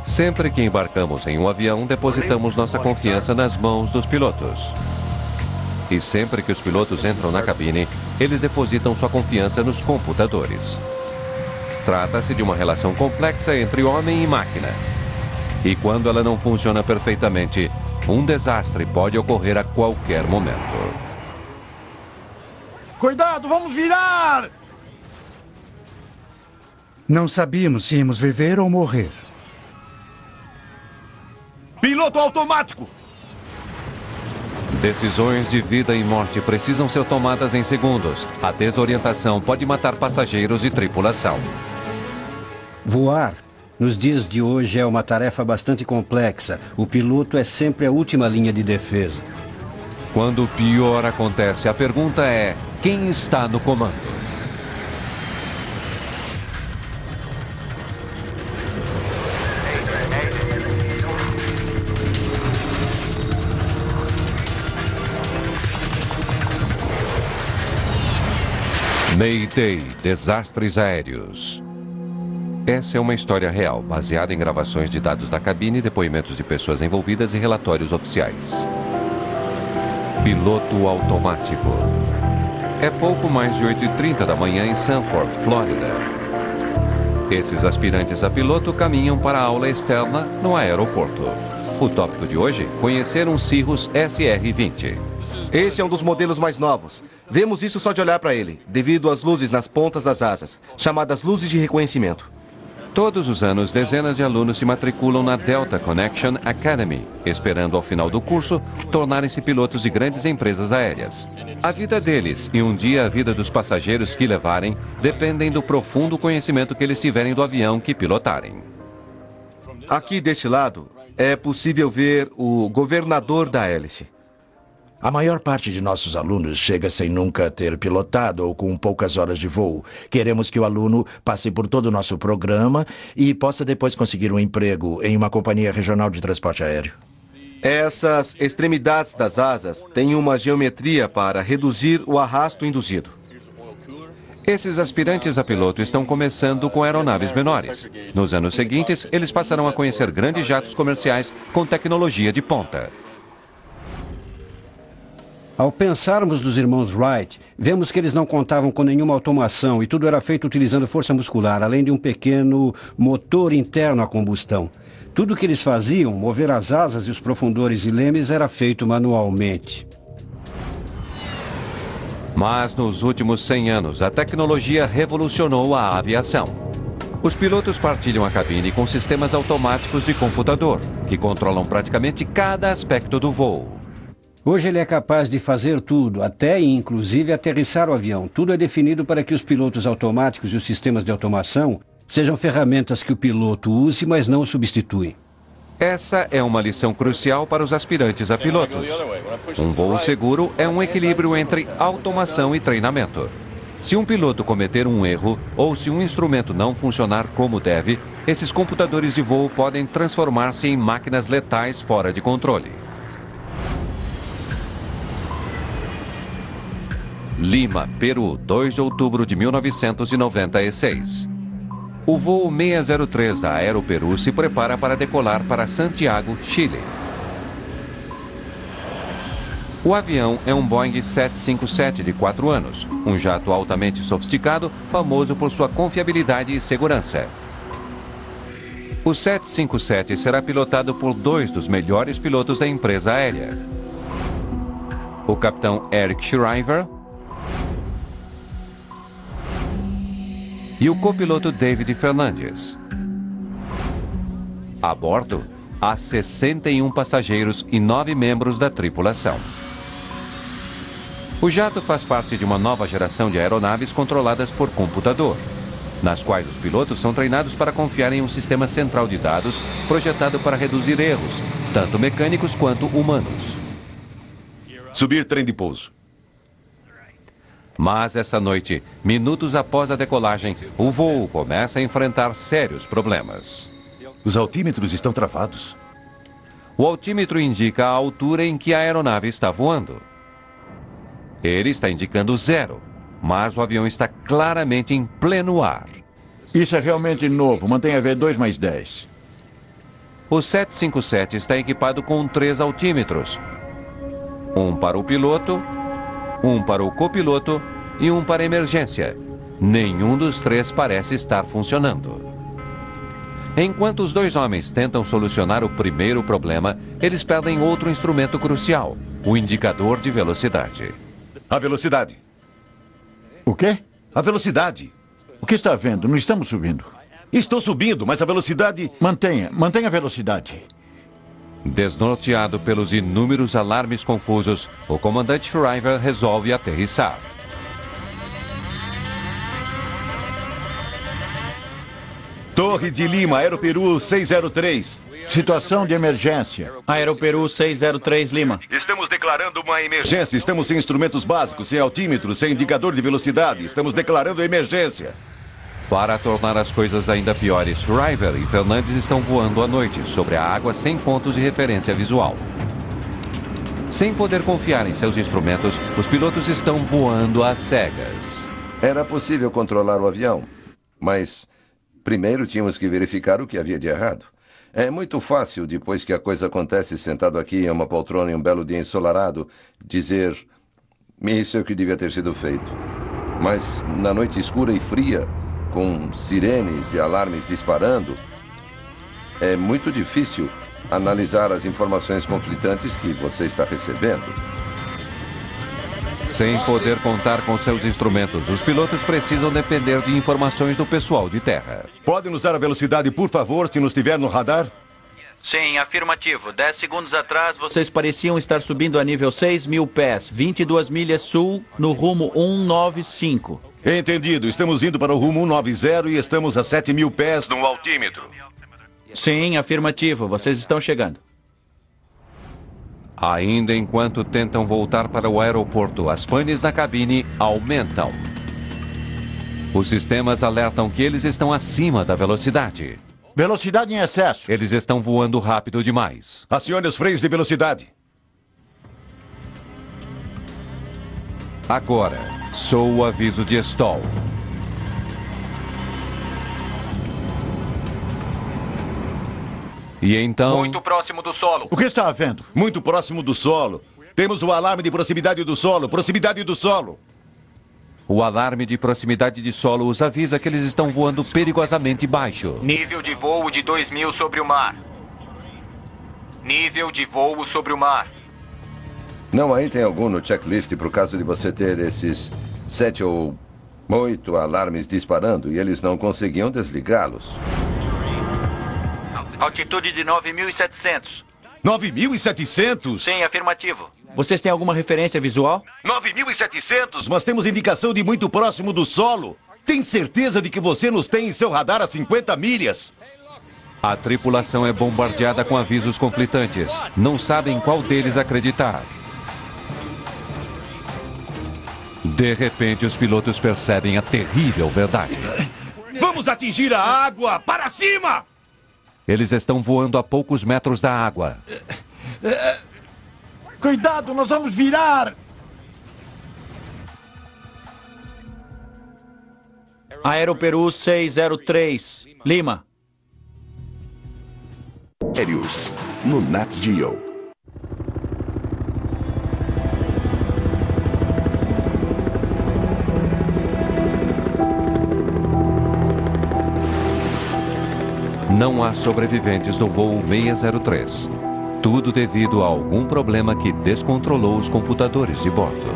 Sempre que embarcamos em um avião, depositamos nossa confiança nas mãos dos pilotos. E sempre que os pilotos entram na cabine, eles depositam sua confiança nos computadores. Trata-se de uma relação complexa entre homem e máquina. E quando ela não funciona perfeitamente, um desastre pode ocorrer a qualquer momento. Cuidado, vamos virar! Não sabíamos se íamos viver ou morrer. Piloto automático! Decisões de vida e morte precisam ser tomadas em segundos. A desorientação pode matar passageiros e tripulação. Voar, nos dias de hoje, é uma tarefa bastante complexa. O piloto é sempre a última linha de defesa. Quando o pior acontece, a pergunta é: quem está no comando? Mayday, desastres aéreos. Essa é uma história real, baseada em gravações de dados da cabine, depoimentos de pessoas envolvidas e relatórios oficiais. Piloto automático. É pouco mais de 8h30 da manhã em Sanford, Flórida. Esses aspirantes a piloto caminham para a aula externa no aeroporto. O tópico de hoje, conhecer um Cirrus SR-20. Esse é um dos modelos mais novos. Vemos isso só de olhar para ele, devido às luzes nas pontas das asas, chamadas luzes de reconhecimento. Todos os anos, dezenas de alunos se matriculam na Delta Connection Academy, esperando ao final do curso tornarem-se pilotos de grandes empresas aéreas. A vida deles e um dia a vida dos passageiros que levarem dependem do profundo conhecimento que eles tiverem do avião que pilotarem. Aqui deste lado, é possível ver o governador da hélice. A maior parte de nossos alunos chega sem nunca ter pilotado ou com poucas horas de voo. Queremos que o aluno passe por todo o nosso programa e possa depois conseguir um emprego em uma companhia regional de transporte aéreo. Essas extremidades das asas têm uma geometria para reduzir o arrasto induzido. Esses aspirantes a piloto estão começando com aeronaves menores. Nos anos seguintes, eles passarão a conhecer grandes jatos comerciais com tecnologia de ponta. Ao pensarmos dos irmãos Wright, vemos que eles não contavam com nenhuma automação e tudo era feito utilizando força muscular, além de um pequeno motor interno a combustão. Tudo o que eles faziam, mover as asas e os profundores e lemes, era feito manualmente. Mas nos últimos 100 anos, a tecnologia revolucionou a aviação. Os pilotos partilham a cabine com sistemas automáticos de computador, que controlam praticamente cada aspecto do voo. Hoje ele é capaz de fazer tudo, até e inclusive aterrissar o avião. Tudo é definido para que os pilotos automáticos e os sistemas de automação sejam ferramentas que o piloto use, mas não o substituem. Essa é uma lição crucial para os aspirantes a pilotos. Um voo seguro é um equilíbrio entre automação e treinamento. Se um piloto cometer um erro ou se um instrumento não funcionar como deve, esses computadores de voo podem transformar-se em máquinas letais fora de controle. Lima, Peru, 2 de outubro de 1996. O voo 603 da Aeroperu se prepara para decolar para Santiago, Chile. O avião é um Boeing 757 de 4 anos, um jato altamente sofisticado, famoso por sua confiabilidade e segurança. O 757 será pilotado por 2 dos melhores pilotos da empresa aérea. O capitão Eric Shriver e o copiloto David Fernandes. A bordo, há 61 passageiros e 9 membros da tripulação. O jato faz parte de uma nova geração de aeronaves controladas por computador, nas quais os pilotos são treinados para confiar em um sistema central de dados projetado para reduzir erros, tanto mecânicos quanto humanos. Subir trem de pouso. Mas essa noite, minutos após a decolagem, o voo começa a enfrentar sérios problemas. Os altímetros estão travados. O altímetro indica a altura em que a aeronave está voando. Ele está indicando 0, mas o avião está claramente em pleno ar. Isso é realmente novo. Mantenha V2 mais 10. O 757 está equipado com 3 altímetros. Um para o piloto, um para o copiloto e um para emergência. Nenhum dos 3 parece estar funcionando. Enquanto os 2 homens tentam solucionar o primeiro problema, eles perdem outro instrumento crucial, o indicador de velocidade. A velocidade. O quê? A velocidade. O que está vendo? Não estamos subindo. Estou subindo, mas a velocidade... Mantenha a velocidade. Desnorteado pelos inúmeros alarmes confusos, o comandante Shriver resolve aterrissar. Torre de Lima, Aeroperu 603. Situação de emergência. Aeroperu 603 Lima. Estamos declarando uma emergência. Estamos sem instrumentos básicos, sem altímetro, sem indicador de velocidade. Estamos declarando emergência. Para tornar as coisas ainda piores, Shriver e Fernandes estão voando à noite, sobre a água sem pontos de referência visual. Sem poder confiar em seus instrumentos, os pilotos estão voando às cegas. Era possível controlar o avião, mas primeiro tínhamos que verificar o que havia de errado. É muito fácil, depois que a coisa acontece sentado aqui em uma poltrona em um belo dia ensolarado, dizer: isso é o que devia ter sido feito. Mas na noite escura e fria, com sirenes e alarmes disparando, é muito difícil analisar as informações conflitantes que você está recebendo. Sem poder contar com seus instrumentos, os pilotos precisam depender de informações do pessoal de terra. Pode nos dar a velocidade, por favor, se nos tiver no radar? Sim, afirmativo. 10 segundos atrás, vocês pareciam estar subindo a nível 6.000 pés, 22 milhas sul, no rumo 195. Entendido. Estamos indo para o rumo 190 e estamos a 7.000 pés no altímetro. Sim, afirmativo. Vocês estão chegando. Ainda enquanto tentam voltar para o aeroporto, as panes na cabine aumentam. Os sistemas alertam que eles estão acima da velocidade. Velocidade em excesso. Eles estão voando rápido demais. Acione os freios de velocidade. Agora, soa o aviso de stall. E então... Muito próximo do solo. O que está havendo? Muito próximo do solo. Temos o alarme de proximidade do solo. Proximidade do solo. O alarme de proximidade de solo os avisa que eles estão voando perigosamente baixo. Nível de voo de 2.000 sobre o mar. Nível de voo sobre o mar. Não, aí tem algum no checklist para o caso de você ter esses 7 ou 8 alarmes disparando e eles não conseguiam desligá-los. Altitude de 9.700. 9.700? Sim, afirmativo. Vocês têm alguma referência visual? 9.700? Mas temos indicação de muito próximo do solo. Tem certeza de que você nos tem em seu radar a 50 milhas? A tripulação é bombardeada com avisos conflitantes. Não sabem qual deles acreditar. De repente, os pilotos percebem a terrível verdade. Vamos atingir a água! Para cima! Eles estão voando a poucos metros da água. Cuidado, nós vamos virar! Aeroperu 603 Lima. Aéreos, no Nat Geo. Não há sobreviventes do voo 603. Tudo devido a algum problema que descontrolou os computadores de bordo.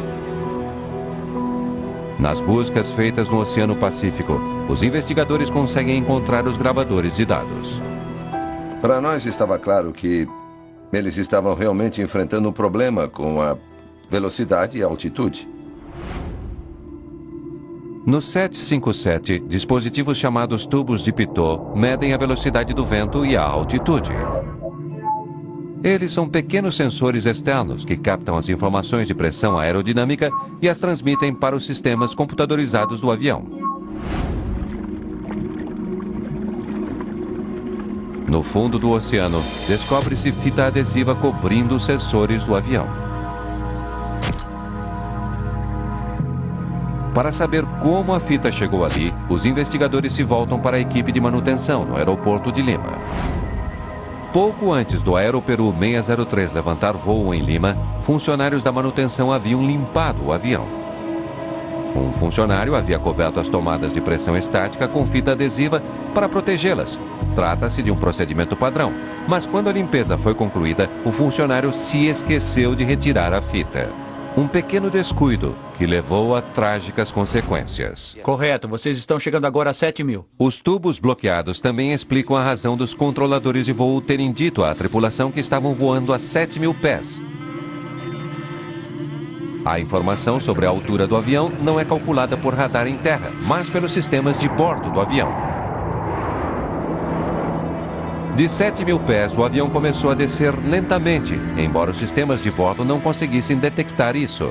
Nas buscas feitas no Oceano Pacífico, os investigadores conseguem encontrar os gravadores de dados. Para nós estava claro que eles estavam realmente enfrentando um problema com a velocidade e a altitude. No 757, dispositivos chamados tubos de Pitot medem a velocidade do vento e a altitude. Eles são pequenos sensores externos que captam as informações de pressão aerodinâmica e as transmitem para os sistemas computadorizados do avião. No fundo do oceano, descobre-se fita adesiva cobrindo os sensores do avião. Para saber como a fita chegou ali, os investigadores se voltam para a equipe de manutenção no aeroporto de Lima. Pouco antes do Aeroperu 603 levantar voo em Lima, funcionários da manutenção haviam limpado o avião. Um funcionário havia coberto as tomadas de pressão estática com fita adesiva para protegê-las. Trata-se de um procedimento padrão, mas quando a limpeza foi concluída, o funcionário se esqueceu de retirar a fita. Um pequeno descuido que levou a trágicas consequências. Correto, vocês estão chegando agora a 7.000. Os tubos bloqueados também explicam a razão dos controladores de voo terem dito à tripulação que estavam voando a 7.000 pés. A informação sobre a altura do avião não é calculada por radar em terra, mas pelos sistemas de bordo do avião. De 7.000 pés, o avião começou a descer lentamente, embora os sistemas de bordo não conseguissem detectar isso.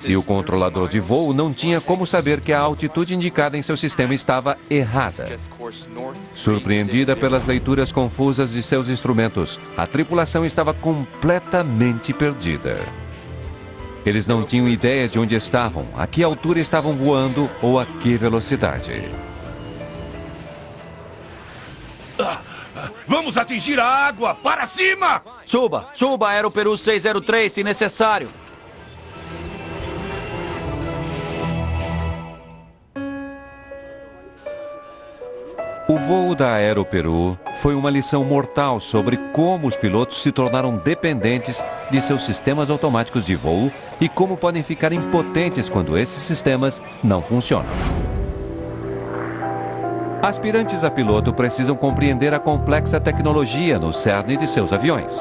E o controlador de voo não tinha como saber que a altitude indicada em seu sistema estava errada. Surpreendida pelas leituras confusas de seus instrumentos, a tripulação estava completamente perdida. Eles não tinham ideia de onde estavam, a que altura estavam voando ou a que velocidade. Vamos atingir a água! Para cima! Suba! Suba, Aeroperu 603, se necessário. O voo da Aeroperu foi uma lição mortal sobre como os pilotos se tornaram dependentes de seus sistemas automáticos de voo e como podem ficar impotentes quando esses sistemas não funcionam. Aspirantes a piloto precisam compreender a complexa tecnologia no cerne de seus aviões.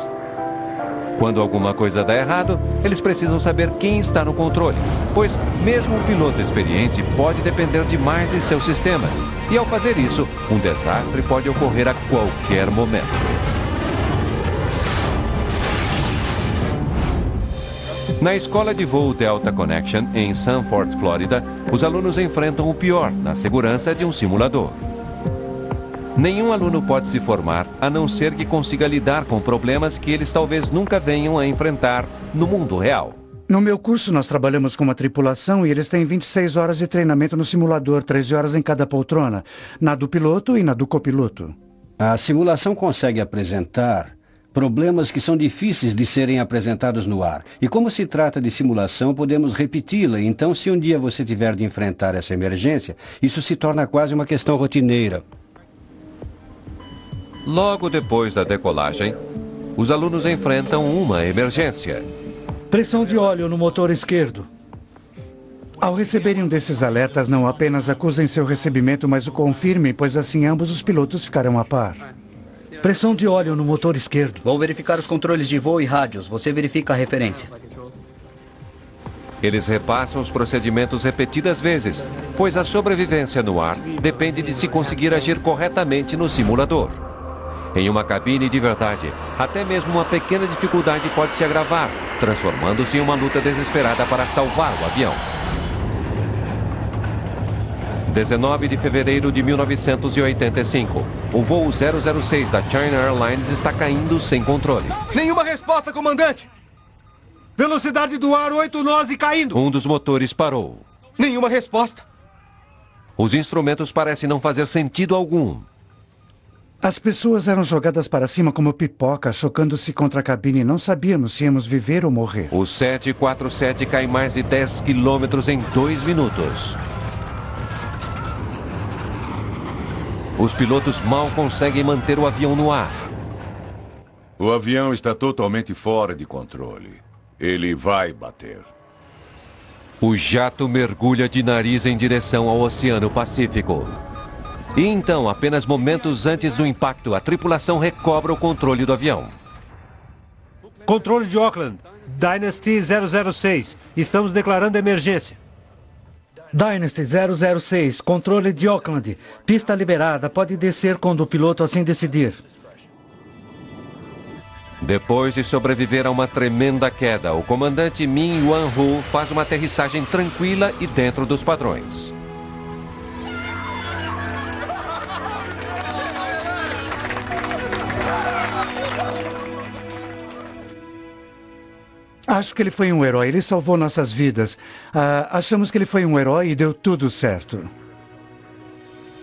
Quando alguma coisa dá errado, eles precisam saber quem está no controle, pois mesmo um piloto experiente pode depender demais de seus sistemas, e ao fazer isso, um desastre pode ocorrer a qualquer momento. Na escola de voo Delta Connection, em Sanford, Flórida, os alunos enfrentam o pior na segurança de um simulador. Nenhum aluno pode se formar a não ser que consiga lidar com problemas que eles talvez nunca venham a enfrentar no mundo real. No meu curso, nós trabalhamos com uma tripulação e eles têm 26 horas de treinamento no simulador, 13 horas em cada poltrona, na do piloto e na do copiloto. A simulação consegue apresentar problemas que são difíceis de serem apresentados no ar. E como se trata de simulação, podemos repeti-la. Então, se um dia você tiver de enfrentar essa emergência, isso se torna quase uma questão rotineira. Logo depois da decolagem, os alunos enfrentam uma emergência. Pressão de óleo no motor esquerdo. Ao receberem um desses alertas, não apenas acusem seu recebimento, mas o confirmem, pois assim ambos os pilotos ficarão a par. Pressão de óleo no motor esquerdo. Vou verificar os controles de voo e rádios. Você verifica a referência. Eles repassam os procedimentos repetidas vezes, pois a sobrevivência no ar depende de se conseguir agir corretamente no simulador. Em uma cabine de verdade, até mesmo uma pequena dificuldade pode se agravar, transformando-se em uma luta desesperada para salvar o avião. 19 de fevereiro de 1985. O voo 006 da China Airlines está caindo sem controle. Nenhuma resposta, comandante! Velocidade do ar 8 nós e caindo! Um dos motores parou. Nenhuma resposta. Os instrumentos parecem não fazer sentido algum. As pessoas eram jogadas para cima como pipoca, chocando-se contra a cabine. Não sabíamos se íamos viver ou morrer. O 747 cai mais de 10 quilômetros em 2 minutos. Os pilotos mal conseguem manter o avião no ar. O avião está totalmente fora de controle. Ele vai bater. O jato mergulha de nariz em direção ao Oceano Pacífico. E então, apenas momentos antes do impacto, a tripulação recobra o controle do avião. Controle de Auckland, Dynasty 006. Estamos declarando emergência. Dynasty 006, controle de Auckland. Pista liberada, pode descer quando o piloto assim decidir. Depois de sobreviver a uma tremenda queda, o comandante Min Yuan-Hu faz uma aterrissagem tranquila e dentro dos padrões. Acho que ele foi um herói. Ele salvou nossas vidas. Achamos que ele foi um herói e deu tudo certo.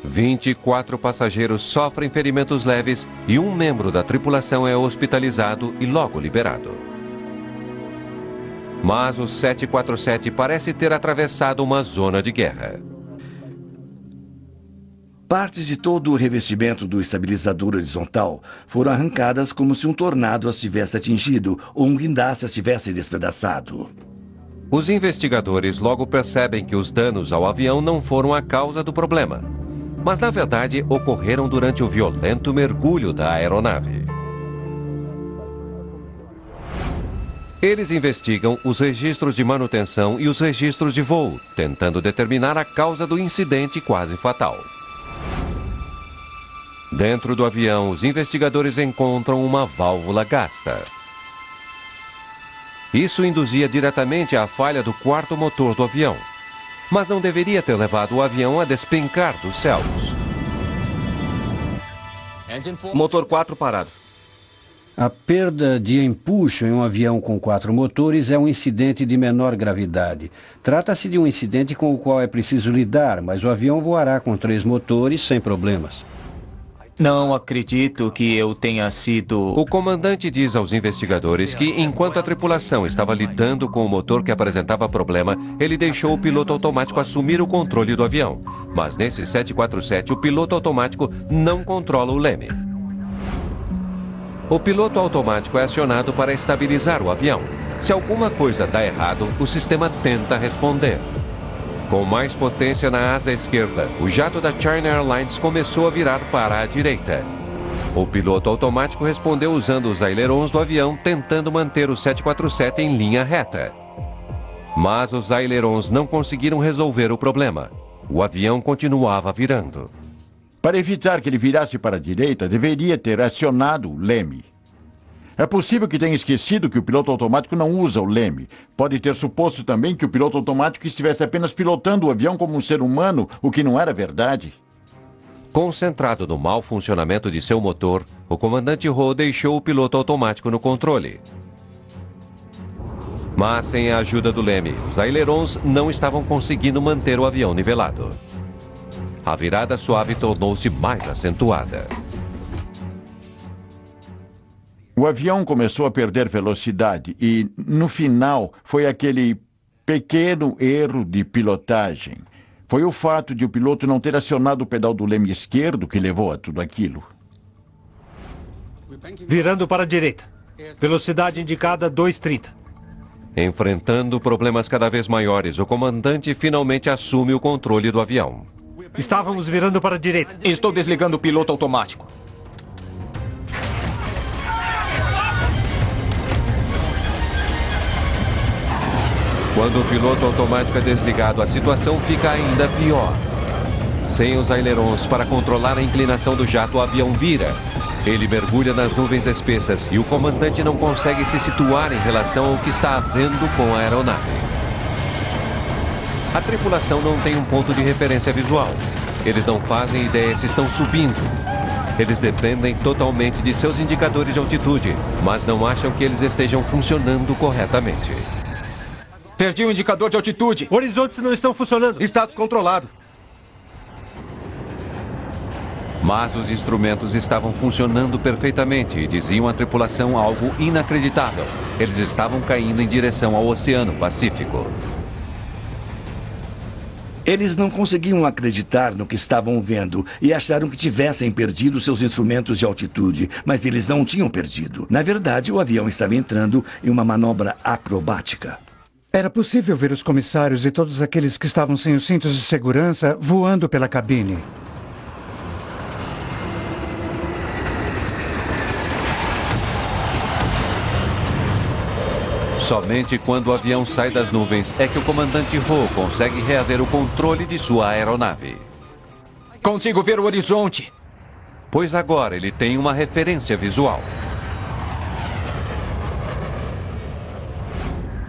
24 passageiros sofrem ferimentos leves e um membro da tripulação é hospitalizado e logo liberado. Mas o 747 parece ter atravessado uma zona de guerra. Partes de todo o revestimento do estabilizador horizontal foram arrancadas como se um tornado as tivesse atingido ou um guindaste as tivesse despedaçado. Os investigadores logo percebem que os danos ao avião não foram a causa do problema, mas na verdade ocorreram durante o violento mergulho da aeronave. Eles investigam os registros de manutenção e os registros de voo, tentando determinar a causa do incidente quase fatal. Dentro do avião, os investigadores encontram uma válvula gasta. Isso induzia diretamente a falha do quarto motor do avião, mas não deveria ter levado o avião a despencar dos céus. Motor 4 parado. A perda de empuxo em um avião com 4 motores é um incidente de menor gravidade. Trata-se de um incidente com o qual é preciso lidar, mas o avião voará com 3 motores sem problemas. Não acredito que eu tenha sido... O comandante diz aos investigadores que, enquanto a tripulação estava lidando com o motor que apresentava problema, ele deixou o piloto automático assumir o controle do avião. Mas nesse 747, o piloto automático não controla o leme. O piloto automático é acionado para estabilizar o avião. Se alguma coisa dá errado, o sistema tenta responder. Com mais potência na asa esquerda, o jato da China Airlines começou a virar para a direita. O piloto automático respondeu usando os ailerons do avião, tentando manter o 747 em linha reta. Mas os ailerons não conseguiram resolver o problema. O avião continuava virando. Para evitar que ele virasse para a direita, deveria ter acionado o leme. É possível que tenha esquecido que o piloto automático não usa o leme. Pode ter suposto também que o piloto automático estivesse apenas pilotando o avião como um ser humano, o que não era verdade. Concentrado no mau funcionamento de seu motor, o comandante Ho deixou o piloto automático no controle. Mas sem a ajuda do leme, os ailerons não estavam conseguindo manter o avião nivelado. A virada suave tornou-se mais acentuada. O avião começou a perder velocidade e, no final, foi aquele pequeno erro de pilotagem. Foi o fato de o piloto não ter acionado o pedal do leme esquerdo que levou a tudo aquilo. Virando para a direita. Velocidade indicada 230. Enfrentando problemas cada vez maiores, o comandante finalmente assume o controle do avião. Estávamos virando para a direita. Estou desligando o piloto automático. Quando o piloto automático é desligado, a situação fica ainda pior. Sem os ailerons para controlar a inclinação do jato, o avião vira. Ele mergulha nas nuvens espessas e o comandante não consegue se situar em relação ao que está havendo com a aeronave. A tripulação não tem um ponto de referência visual. Eles não fazem ideia se estão subindo. Eles dependem totalmente de seus indicadores de altitude, mas não acham que eles estejam funcionando corretamente. Perdi o indicador de altitude. Horizontes não estão funcionando. Status controlado. Mas os instrumentos estavam funcionando perfeitamente e diziam à tripulação algo inacreditável. Eles estavam caindo em direção ao Oceano Pacífico. Eles não conseguiam acreditar no que estavam vendo e acharam que tivessem perdido seus instrumentos de altitude, mas eles não tinham perdido. Na verdade, o avião estava entrando em uma manobra acrobática. Era possível ver os comissários e todos aqueles que estavam sem os cintos de segurança voando pela cabine. Somente quando o avião sai das nuvens é que o comandante Ho consegue reaver o controle de sua aeronave. Consigo ver o horizonte. Pois agora ele tem uma referência visual.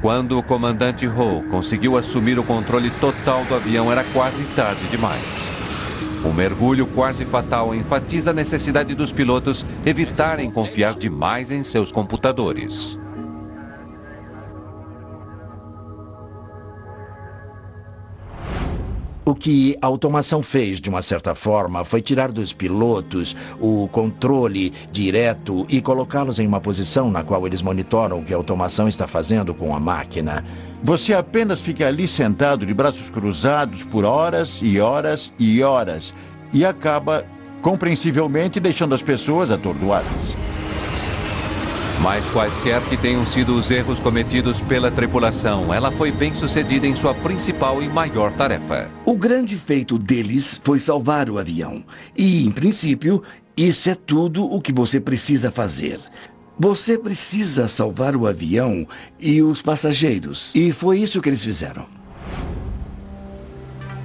Quando o comandante Ho conseguiu assumir o controle total do avião, era quase tarde demais. O mergulho quase fatal enfatiza a necessidade dos pilotos evitarem confiar demais em seus computadores. O que a automação fez, de uma certa forma, foi tirar dos pilotos o controle direto e colocá-los em uma posição na qual eles monitoram o que a automação está fazendo com a máquina. Você apenas fica ali sentado de braços cruzados por horas e horas e horas e acaba, compreensivelmente, deixando as pessoas atordoadas. Mas quaisquer que tenham sido os erros cometidos pela tripulação, ela foi bem sucedida em sua principal e maior tarefa. O grande feito deles foi salvar o avião. E, em princípio, isso é tudo o que você precisa fazer. Você precisa salvar o avião e os passageiros. E foi isso que eles fizeram.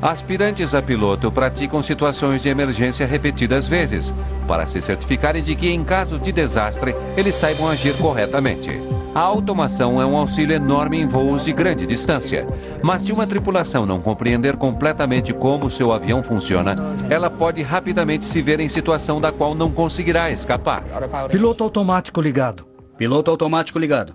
Aspirantes a piloto praticam situações de emergência repetidas vezes, para se certificarem de que, em caso de desastre, eles saibam agir corretamente. A automação é um auxílio enorme em voos de grande distância, mas se uma tripulação não compreender completamente como seu avião funciona, ela pode rapidamente se ver em situação da qual não conseguirá escapar. Piloto automático ligado. Piloto automático ligado.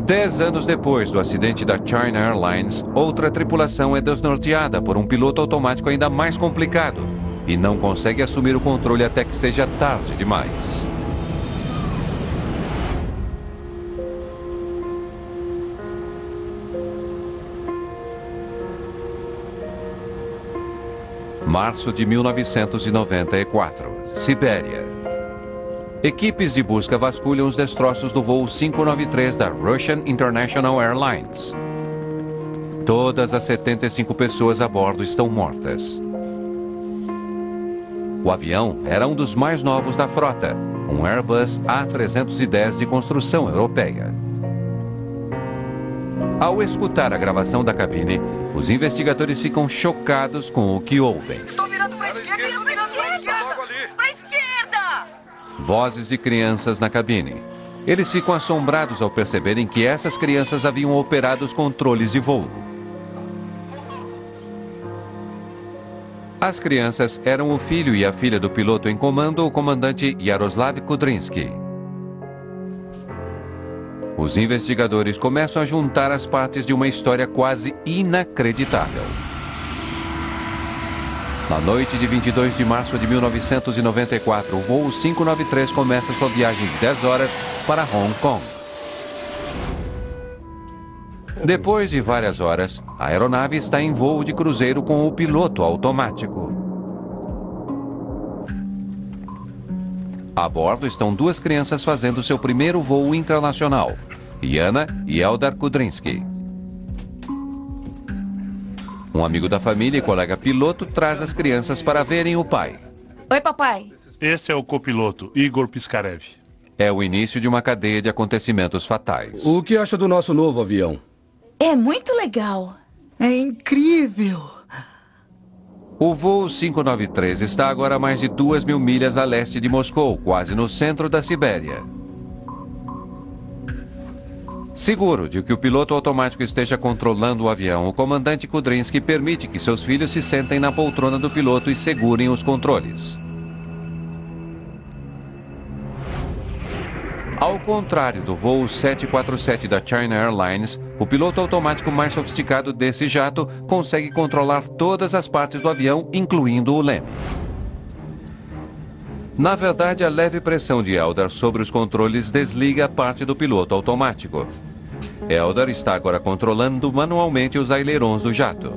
10 anos depois do acidente da China Airlines, outra tripulação é desnorteada por um piloto automático ainda mais complicado e não consegue assumir o controle até que seja tarde demais. Março de 1994, Sibéria. Equipes de busca vasculham os destroços do voo 593 da Russian International Airlines. Todas as 75 pessoas a bordo estão mortas. O avião era um dos mais novos da frota, um Airbus A310 de construção europeia. Ao escutar a gravação da cabine, os investigadores ficam chocados com o que ouvem. Estou virando para a esquerda, para a esquerda! Vozes de crianças na cabine. Eles ficam assombrados ao perceberem que essas crianças haviam operado os controles de voo. As crianças eram o filho e a filha do piloto em comando, o comandante Yaroslav Kudrinsky. Os investigadores começam a juntar as partes de uma história quase inacreditável. Na noite de 22 de março de 1994, o voo 593 começa sua viagem de 10 horas para Hong Kong. Depois de várias horas, a aeronave está em voo de cruzeiro com o piloto automático. A bordo estão duas crianças fazendo seu primeiro voo internacional, Yana e Eldar Kudrinsky. Um amigo da família e colega piloto traz as crianças para verem o pai. Oi, papai. Esse é o copiloto, Igor Piskarev. É o início de uma cadeia de acontecimentos fatais. O que acha do nosso novo avião? É muito legal. É incrível. O voo 593 está agora a mais de 2.000 milhas a leste de Moscou, quase no centro da Sibéria. Seguro de que o piloto automático esteja controlando o avião, o comandante Kudrinsky permite que seus filhos se sentem na poltrona do piloto e segurem os controles. Ao contrário do voo 747 da China Airlines, o piloto automático mais sofisticado desse jato consegue controlar todas as partes do avião, incluindo o leme. Na verdade, a leve pressão de Eldar sobre os controles desliga parte do piloto automático. Eldar está agora controlando manualmente os ailerons do jato.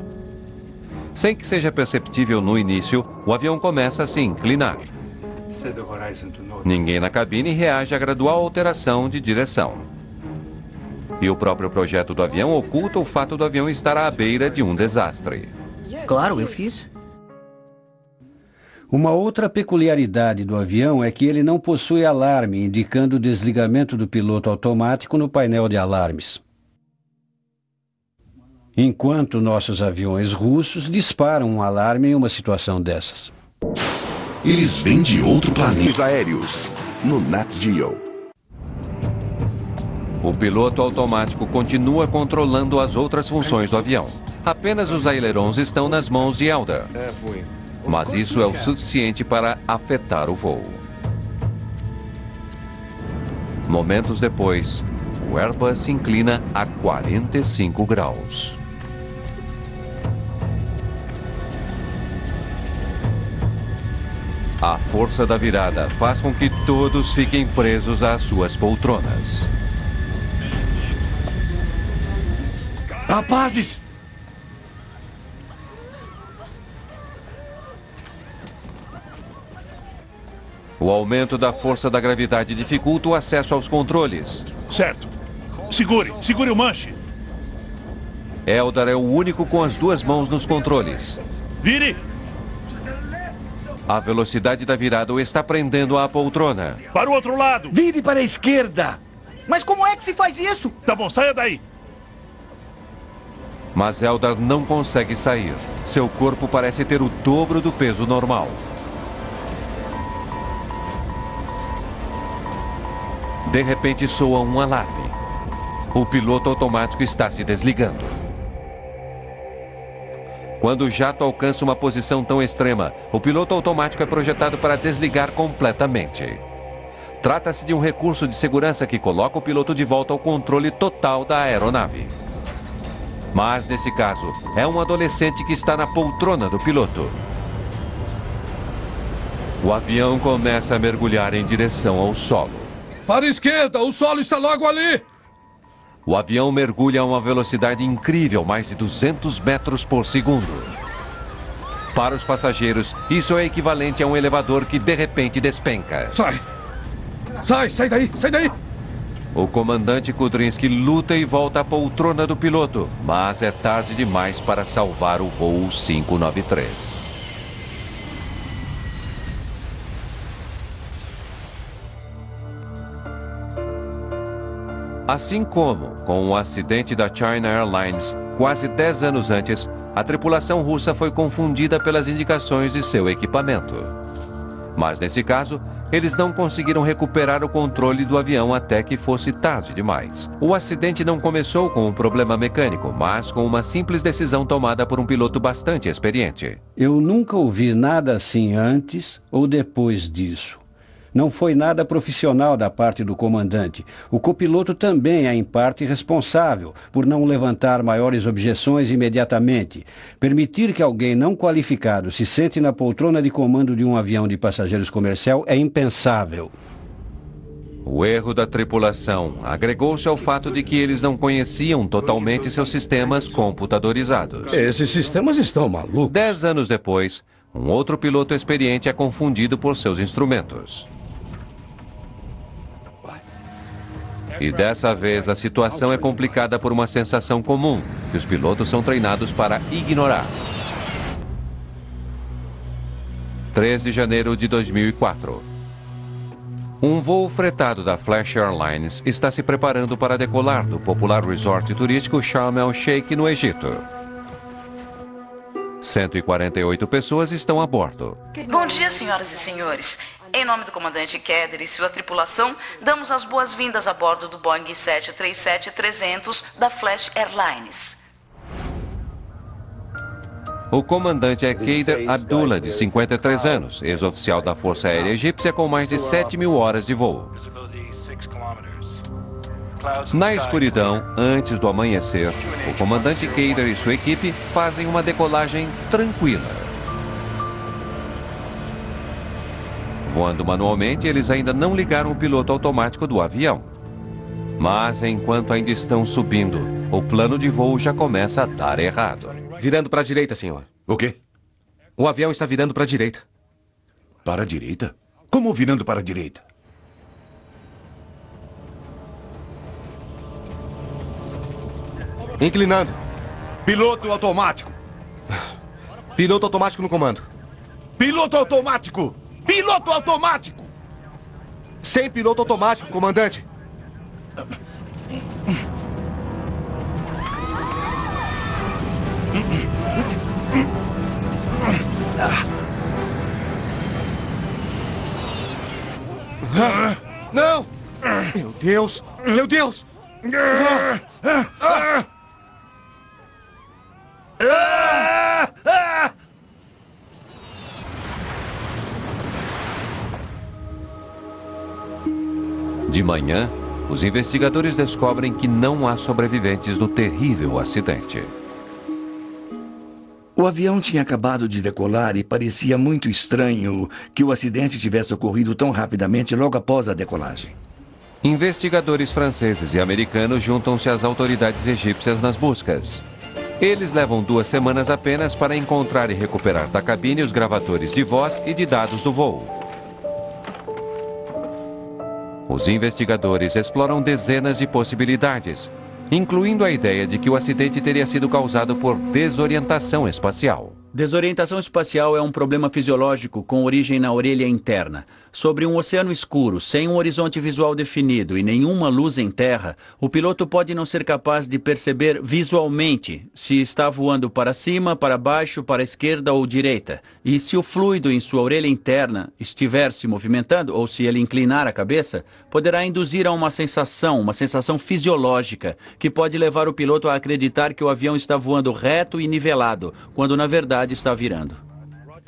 Sem que seja perceptível no início, o avião começa a se inclinar. Ninguém na cabine reage à gradual alteração de direção. E o próprio projeto do avião oculta o fato do avião estar à beira de um desastre. Claro, eu fiz. Uma outra peculiaridade do avião é que ele não possui alarme, indicando o desligamento do piloto automático no painel de alarmes. Enquanto nossos aviões russos disparam um alarme em uma situação dessas. Eles vêm de outro planeta. Aéreos, no Nat Geo. O piloto automático continua controlando as outras funções do avião. Apenas os ailerons estão nas mãos de Eldar. Mas isso é o suficiente para afetar o voo. Momentos depois, o Airbus se inclina a 45 graus. A força da virada faz com que todos fiquem presos às suas poltronas. Rapazes! O aumento da força da gravidade dificulta o acesso aos controles. Certo. Segure o manche. Eldar é o único com as duas mãos nos controles. Vire! A velocidade da virada o está prendendo à poltrona. Para o outro lado! Vire para a esquerda! Mas como é que se faz isso? Tá bom, saia daí! Mas Eldar não consegue sair. Seu corpo parece ter o dobro do peso normal. De repente soa um alarme. O piloto automático está se desligando. Quando o jato alcança uma posição tão extrema, o piloto automático é projetado para desligar completamente. Trata-se de um recurso de segurança que coloca o piloto de volta ao controle total da aeronave. Mas, nesse caso, é um adolescente que está na poltrona do piloto. O avião começa a mergulhar em direção ao solo. Para a esquerda, o solo está logo ali! O avião mergulha a uma velocidade incrível, mais de 200 metros por segundo. Para os passageiros, isso é equivalente a um elevador que de repente despenca. Sai daí! O comandante Kudrinski luta e volta à poltrona do piloto, mas é tarde demais para salvar o voo 593. Assim como com o acidente da China Airlines, quase 10 anos antes, a tripulação russa foi confundida pelas indicações de seu equipamento. Mas nesse caso, eles não conseguiram recuperar o controle do avião até que fosse tarde demais. O acidente não começou com um problema mecânico, mas com uma simples decisão tomada por um piloto bastante experiente. Eu nunca ouvi nada assim antes ou depois disso. Não foi nada profissional da parte do comandante. O copiloto também é, em parte, responsável por não levantar maiores objeções imediatamente. Permitir que alguém não qualificado se sente na poltrona de comando de um avião de passageiros comercial é impensável. O erro da tripulação agregou-se ao fato de que eles não conheciam totalmente seus sistemas computadorizados. Esses sistemas estão malucos. 10 anos depois, um outro piloto experiente é confundido por seus instrumentos. E dessa vez a situação é complicada por uma sensação comum, que os pilotos são treinados para ignorar. 3 de janeiro de 2004. Um voo fretado da Flash Airlines está se preparando para decolar do popular resort turístico Sharm el-Sheikh, no Egito. 148 pessoas estão a bordo. Bom dia, senhoras e senhores. Em nome do comandante Kedr e sua tripulação, damos as boas-vindas a bordo do Boeing 737-300 da Flash Airlines. O comandante é Kaider Abdullah, de 53 anos, ex-oficial da Força Aérea Egípcia com mais de 7.000 horas de voo. Na escuridão, antes do amanhecer, o comandante Kaider e sua equipe fazem uma decolagem tranquila. Voando manualmente, eles ainda não ligaram o piloto automático do avião. Mas enquanto ainda estão subindo, o plano de voo já começa a dar errado. Virando para a direita, senhor. O quê? O avião está virando para a direita. Para a direita? Como virando para a direita? Inclinando. Piloto automático. Piloto automático no comando. Piloto automático! Piloto automático! Sem piloto automático, comandante. Não! Meu Deus! Meu Deus! De manhã, os investigadores descobrem que não há sobreviventes do terrível acidente. O avião tinha acabado de decolar e parecia muito estranho que o acidente tivesse ocorrido tão rapidamente logo após a decolagem. Investigadores franceses e americanos juntam-se às autoridades egípcias nas buscas. Eles levam 2 semanas apenas para encontrar e recuperar da cabine os gravadores de voz e de dados do voo. Os investigadores exploram dezenas de possibilidades, incluindo a ideia de que o acidente teria sido causado por desorientação espacial. Desorientação espacial é um problema fisiológico com origem na orelha interna. Sobre um oceano escuro, sem um horizonte visual definido e nenhuma luz em terra, o piloto pode não ser capaz de perceber visualmente se está voando para cima, para baixo, para a esquerda ou direita. E se o fluido em sua orelha interna estiver se movimentando, ou se ele inclinar a cabeça, poderá induzir a uma sensação fisiológica, que pode levar o piloto a acreditar que o avião está voando reto e nivelado, quando na verdade está virando.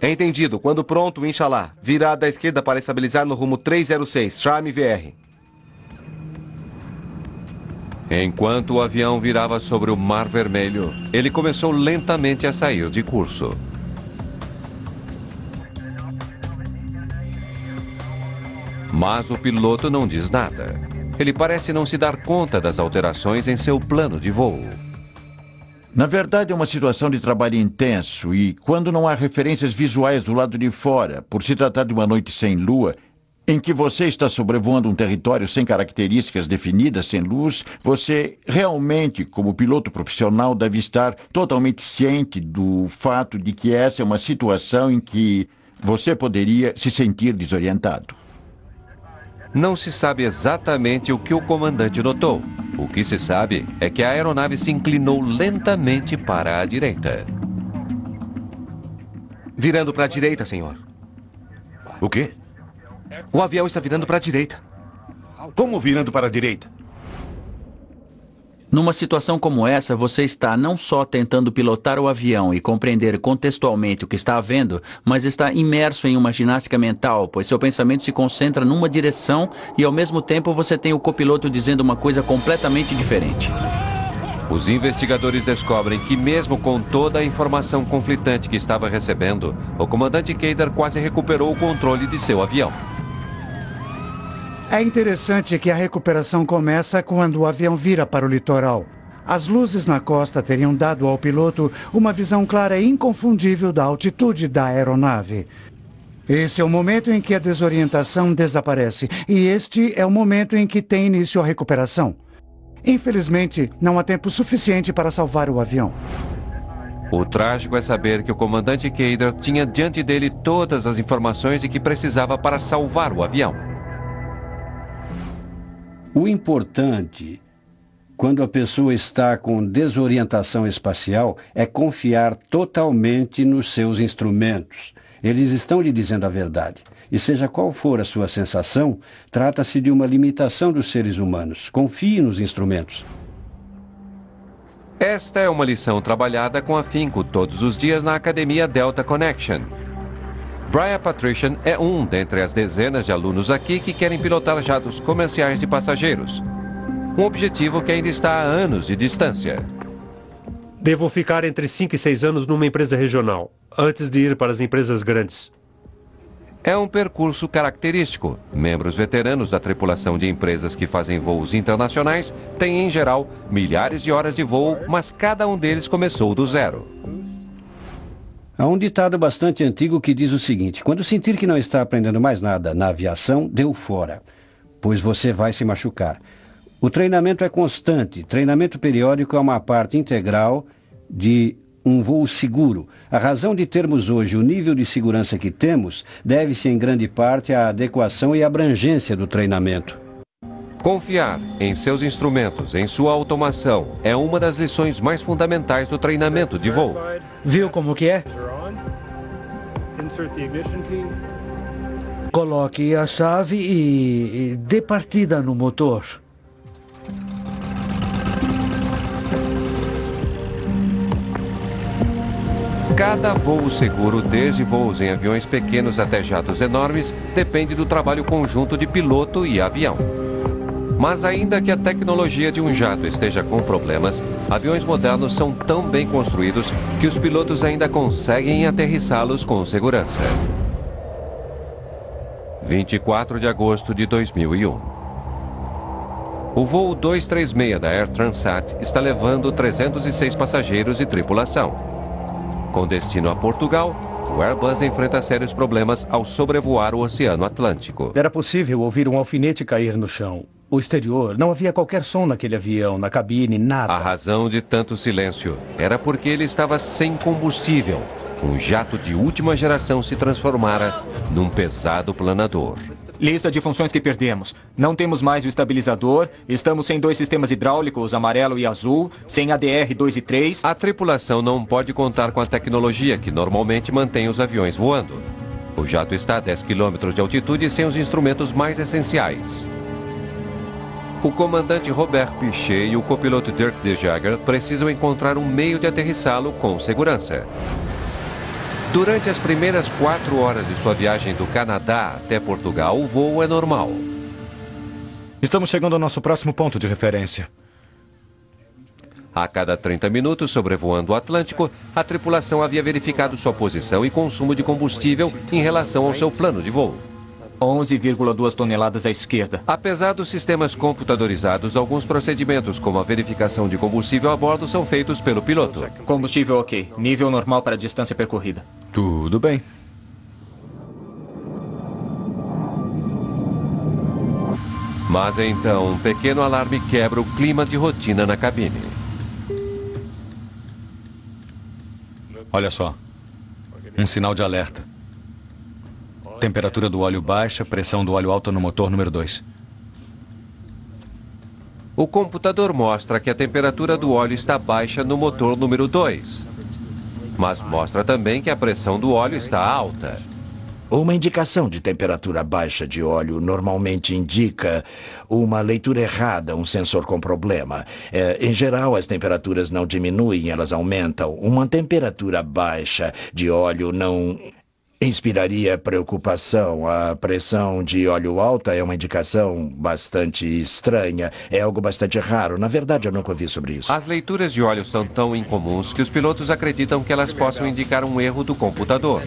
Entendido. Quando pronto, Inshallah, virá da esquerda para estabilizar no rumo 306, Charme VR. Enquanto o avião virava sobre o Mar Vermelho, ele começou lentamente a sair de curso. Mas o piloto não diz nada. Ele parece não se dar conta das alterações em seu plano de voo. Na verdade, é uma situação de trabalho intenso e, quando não há referências visuais do lado de fora, por se tratar de uma noite sem lua, em que você está sobrevoando um território sem características definidas, sem luz, você realmente, como piloto profissional, deve estar totalmente ciente do fato de que essa é uma situação em que você poderia se sentir desorientado. Não se sabe exatamente o que o comandante notou. O que se sabe é que a aeronave se inclinou lentamente para a direita. Virando para a direita, senhor. O quê? O avião está virando para a direita. Como virando para a direita? Numa situação como essa, você está não só tentando pilotar o avião e compreender contextualmente o que está havendo, mas está imerso em uma ginástica mental, pois seu pensamento se concentra numa direção e ao mesmo tempo você tem o copiloto dizendo uma coisa completamente diferente. Os investigadores descobrem que mesmo com toda a informação conflitante que estava recebendo, o comandante Kader quase recuperou o controle de seu avião. É interessante que a recuperação começa quando o avião vira para o litoral. As luzes na costa teriam dado ao piloto uma visão clara e inconfundível da altitude da aeronave. Este é o momento em que a desorientação desaparece e este é o momento em que tem início a recuperação. Infelizmente, não há tempo suficiente para salvar o avião. O trágico é saber que o comandante Kader tinha diante dele todas as informações de que precisava para salvar o avião. O importante, quando a pessoa está com desorientação espacial, é confiar totalmente nos seus instrumentos. Eles estão lhe dizendo a verdade. E seja qual for a sua sensação, trata-se de uma limitação dos seres humanos. Confie nos instrumentos. Esta é uma lição trabalhada com afinco todos os dias na Academia Delta Connection. Brian Patrician é um dentre as dezenas de alunos aqui que querem pilotar jatos comerciais de passageiros. Um objetivo que ainda está a anos de distância. Devo ficar entre 5 e 6 anos numa empresa regional, antes de ir para as empresas grandes. É um percurso característico. Membros veteranos da tripulação de empresas que fazem voos internacionais têm, em geral, milhares de horas de voo, mas cada um deles começou do zero. Há um ditado bastante antigo que diz o seguinte: quando sentir que não está aprendendo mais nada na aviação, dê fora, pois você vai se machucar. O treinamento é constante. Treinamento periódico é uma parte integral de um voo seguro. A razão de termos hoje o nível de segurança que temos deve-se em grande parte à adequação e abrangência do treinamento. Confiar em seus instrumentos, em sua automação, é uma das lições mais fundamentais do treinamento de voo. Viu como que é? Coloque a chave e dê partida no motor. Cada voo seguro, desde voos em aviões pequenos até jatos enormes, depende do trabalho conjunto de piloto e avião. Mas ainda que a tecnologia de um jato esteja com problemas, Aviões modernos são tão bem construídos que os pilotos ainda conseguem aterrissá-los com segurança. 24 de agosto de 2001. O voo 236 da Air Transat está levando 306 passageiros e tripulação. Com destino a Portugal, o Airbus enfrenta sérios problemas ao sobrevoar o Oceano Atlântico. Era possível ouvir um alfinete cair no chão. O exterior, não havia qualquer som naquele avião, na cabine, nada. A razão de tanto silêncio era porque ele estava sem combustível. Um jato de última geração se transformara num pesado planador. Lista de funções que perdemos. Não temos mais o estabilizador, estamos sem 2 sistemas hidráulicos, amarelo e azul, sem ADR 2 e 3. A tripulação não pode contar com a tecnologia que normalmente mantém os aviões voando. O jato está a 10 km de altitude sem os instrumentos mais essenciais. O comandante Robert Pichet e o copiloto Dirk de Jager precisam encontrar um meio de aterrissá-lo com segurança. Durante as primeiras 4 horas de sua viagem do Canadá até Portugal, o voo é normal. Estamos chegando ao nosso próximo ponto de referência. A cada 30 minutos, sobrevoando o Atlântico, a tripulação havia verificado sua posição e consumo de combustível em relação ao seu plano de voo. 11,2 toneladas à esquerda. Apesar dos sistemas computadorizados, alguns procedimentos, como a verificação de combustível a bordo, são feitos pelo piloto. Combustível ok. Nível normal para a distância percorrida. Tudo bem. Mas então, um pequeno alarme quebra o clima de rotina na cabine. Olha só. Um sinal de alerta. Temperatura do óleo baixa, pressão do óleo alta no motor número 2. O computador mostra que a temperatura do óleo está baixa no motor número 2. Mas mostra também que a pressão do óleo está alta. Uma indicação de temperatura baixa de óleo normalmente indica uma leitura errada, um sensor com problema. Em geral, as temperaturas não diminuem, elas aumentam. Uma temperatura baixa de óleo não inspiraria preocupação. A pressão de óleo alta é uma indicação bastante estranha. É algo bastante raro. Na verdade, eu nunca ouvi sobre isso. As leituras de óleo são tão incomuns que os pilotos acreditam que elas possam indicar um erro do computador.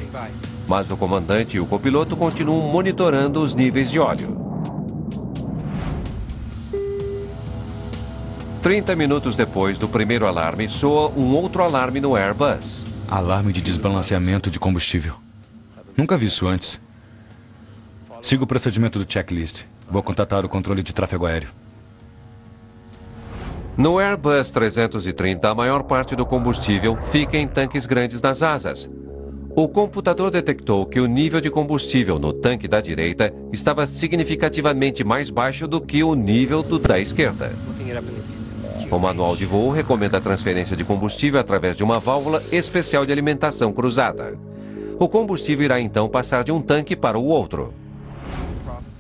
Mas o comandante e o copiloto continuam monitorando os níveis de óleo. 30 minutos depois do primeiro alarme, soa um outro alarme no Airbus. Alarme de desbalanceamento de combustível. Nunca vi isso antes. Siga o procedimento do checklist. Vou contatar o controle de tráfego aéreo. No Airbus 330, a maior parte do combustível fica em tanques grandes nas asas. O computador detectou que o nível de combustível no tanque da direita estava significativamente mais baixo do que o nível do da esquerda. O manual de voo recomenda a transferência de combustível através de uma válvula especial de alimentação cruzada. O combustível irá então passar de um tanque para o outro.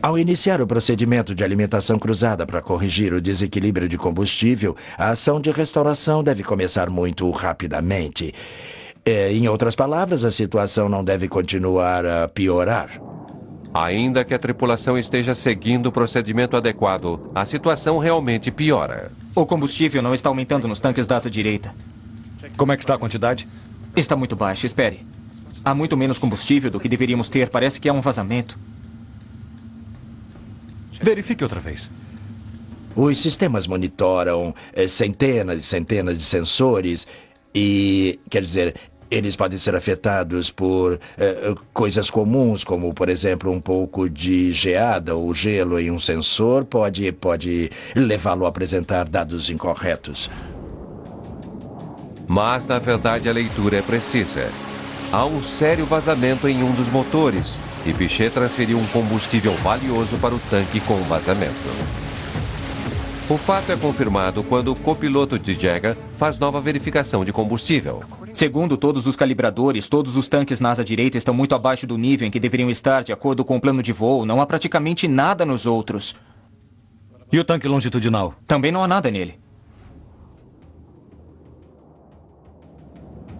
Ao iniciar o procedimento de alimentação cruzada para corrigir o desequilíbrio de combustível, a ação de restauração deve começar muito rapidamente. Em outras palavras, a situação não deve continuar a piorar. Ainda que a tripulação esteja seguindo o procedimento adequado, a situação realmente piora. O combustível não está aumentando nos tanques da asa direita. Como é que está a quantidade? Está muito baixa, espere. Há muito menos combustível do que deveríamos ter. Parece que há um vazamento. Verifique outra vez. Os sistemas monitoram centenas e centenas de sensores e, quer dizer, eles podem ser afetados por coisas comuns, como, por exemplo, um pouco de geada ou gelo em um sensor pode levá-lo a apresentar dados incorretos. Mas, na verdade, a leitura é precisa. Há um sério vazamento em um dos motores e Pichet transferiu um combustível valioso para o tanque com o vazamento. O fato é confirmado quando o copiloto de Jager faz nova verificação de combustível. Segundo todos os calibradores, todos os tanques na asa direita estão muito abaixo do nível em que deveriam estar de acordo com o plano de voo. Não há praticamente nada nos outros. E o tanque longitudinal? Também não há nada nele.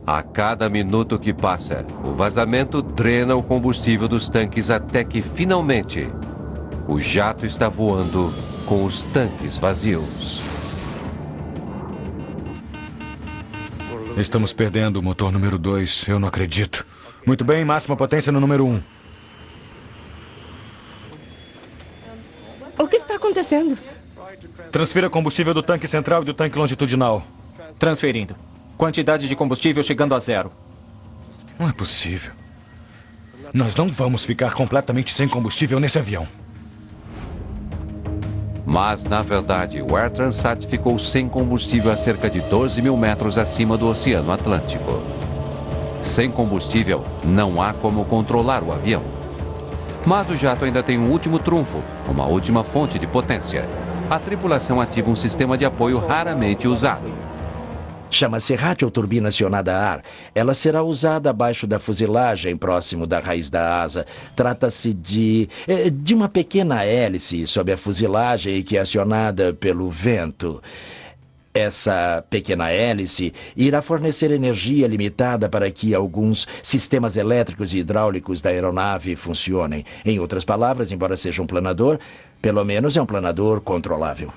A cada minuto que passa, o vazamento drena o combustível dos tanques até que, finalmente, o jato está voando com os tanques vazios. Estamos perdendo o motor número 2. Eu não acredito. Muito bem, máxima potência no número 1. O que está acontecendo? Transfira combustível do tanque central e do tanque longitudinal. Transferindo. Quantidade de combustível chegando a 0. Não é possível. Nós não vamos ficar completamente sem combustível nesse avião. Mas, na verdade, o Air Transat ficou sem combustível a cerca de 12 mil metros acima do Oceano Atlântico. Sem combustível, não há como controlar o avião. Mas o jato ainda tem um último trunfo, uma última fonte de potência. A tripulação ativa um sistema de apoio raramente usado. Chama-se radioturbina acionada a ar. Ela será usada abaixo da fuselagem, próximo da raiz da asa. Trata-se de uma pequena hélice sob a fuselagem que é acionada pelo vento. Essa pequena hélice irá fornecer energia limitada para que alguns sistemas elétricos e hidráulicos da aeronave funcionem. Em outras palavras, embora seja um planador, pelo menos é um planador controlável.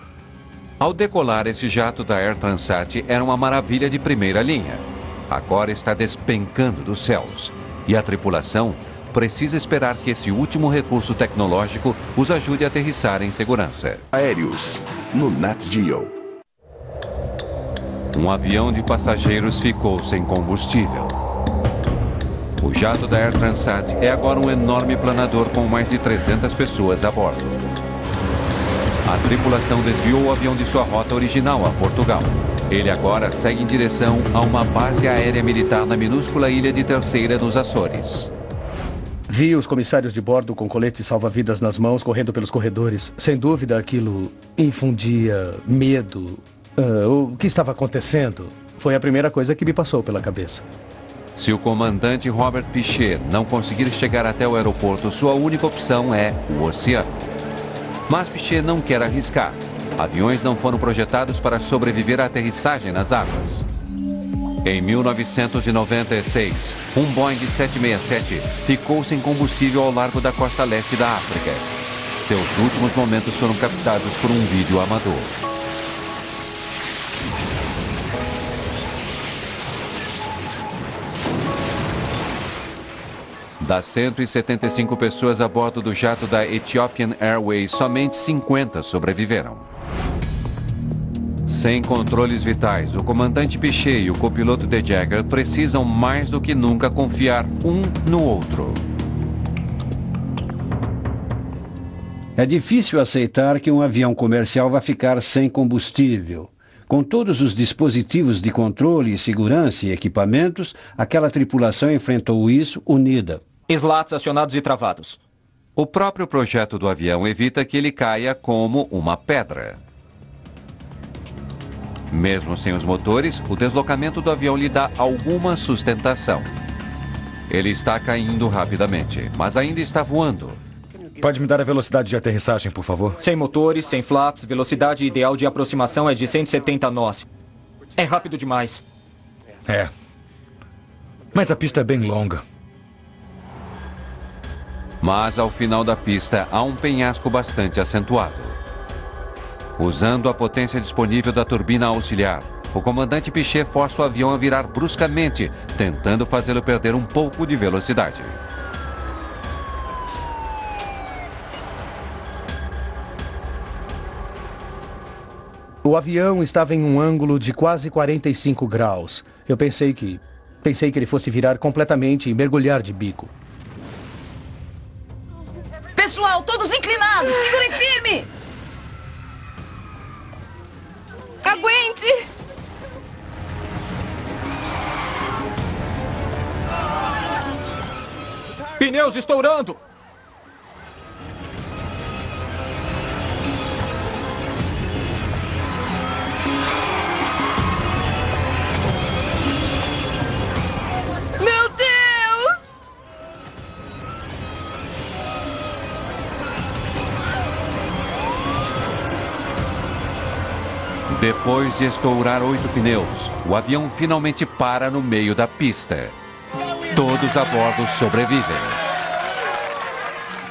Ao decolar, esse jato da Air Transat era uma maravilha de primeira linha. Agora está despencando dos céus. E a tripulação precisa esperar que esse último recurso tecnológico os ajude a aterrissar em segurança. Aéreos, no Nat Geo. Um avião de passageiros ficou sem combustível. O jato da Air Transat é agora um enorme planador com mais de 300 pessoas a bordo. A tripulação desviou o avião de sua rota original a Portugal. Ele agora segue em direção a uma base aérea militar na minúscula ilha de Terceira, nos Açores. Vi os comissários de bordo com coletes salva-vidas nas mãos, correndo pelos corredores. Sem dúvida, aquilo infundia medo. O que estava acontecendo foi a primeira coisa que me passou pela cabeça. Se o comandante Robert Piché não conseguir chegar até o aeroporto, sua única opção é o oceano. Mas Piché não quer arriscar. Aviões não foram projetados para sobreviver à aterrissagem nas águas. Em 1996, um Boeing 767 ficou sem combustível ao largo da costa leste da África. Seus últimos momentos foram captados por um vídeo amador. Das 175 pessoas a bordo do jato da Ethiopian Airways, somente 50 sobreviveram. Sem controles vitais, o comandante Piché e o copiloto De Jager precisam mais do que nunca confiar um no outro. É difícil aceitar que um avião comercial vai ficar sem combustível. Com todos os dispositivos de controle, segurança e equipamentos, aquela tripulação enfrentou isso unida. Slats acionados e travados. O próprio projeto do avião evita que ele caia como uma pedra. Mesmo sem os motores, o deslocamento do avião lhe dá alguma sustentação. Ele está caindo rapidamente, mas ainda está voando. Pode me dar a velocidade de aterrissagem, por favor? Sem motores, sem flaps, velocidade ideal de aproximação é de 170 nós. É rápido demais. É. Mas a pista é bem longa. Mas ao final da pista há um penhasco bastante acentuado. Usando a potência disponível da turbina auxiliar, o comandante Piché força o avião a virar bruscamente, tentando fazê-lo perder um pouco de velocidade. O avião estava em um ângulo de quase 45 graus. Eu pensei que ele fosse virar completamente e mergulhar de bico. Pessoal, todos inclinados! Segurem firme! Aguente! Pneus estourando! Meu Deus! Depois de estourar 8 pneus, o avião finalmente para no meio da pista. Todos a bordo sobrevivem.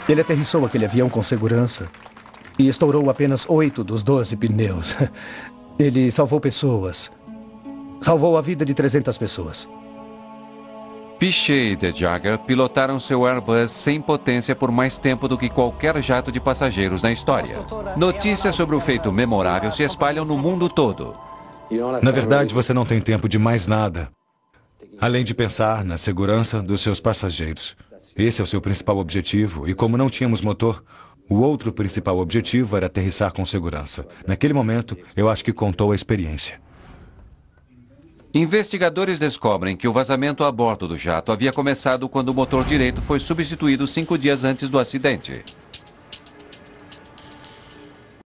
Ele aterrissou aquele avião com segurança e estourou apenas 8 dos 12 pneus. Ele salvou pessoas. Salvou a vida de 300 pessoas. Piché e De Jager pilotaram seu Airbus sem potência por mais tempo do que qualquer jato de passageiros na história. Notícias sobre o feito memorável se espalham no mundo todo. Na verdade, você não tem tempo de mais nada, além de pensar na segurança dos seus passageiros. Esse é o seu principal objetivo, e como não tínhamos motor, o outro principal objetivo era aterrissar com segurança. Naquele momento, eu acho que contou a experiência. Investigadores descobrem que o vazamento a bordo do jato havia começado quando o motor direito foi substituído 5 dias antes do acidente.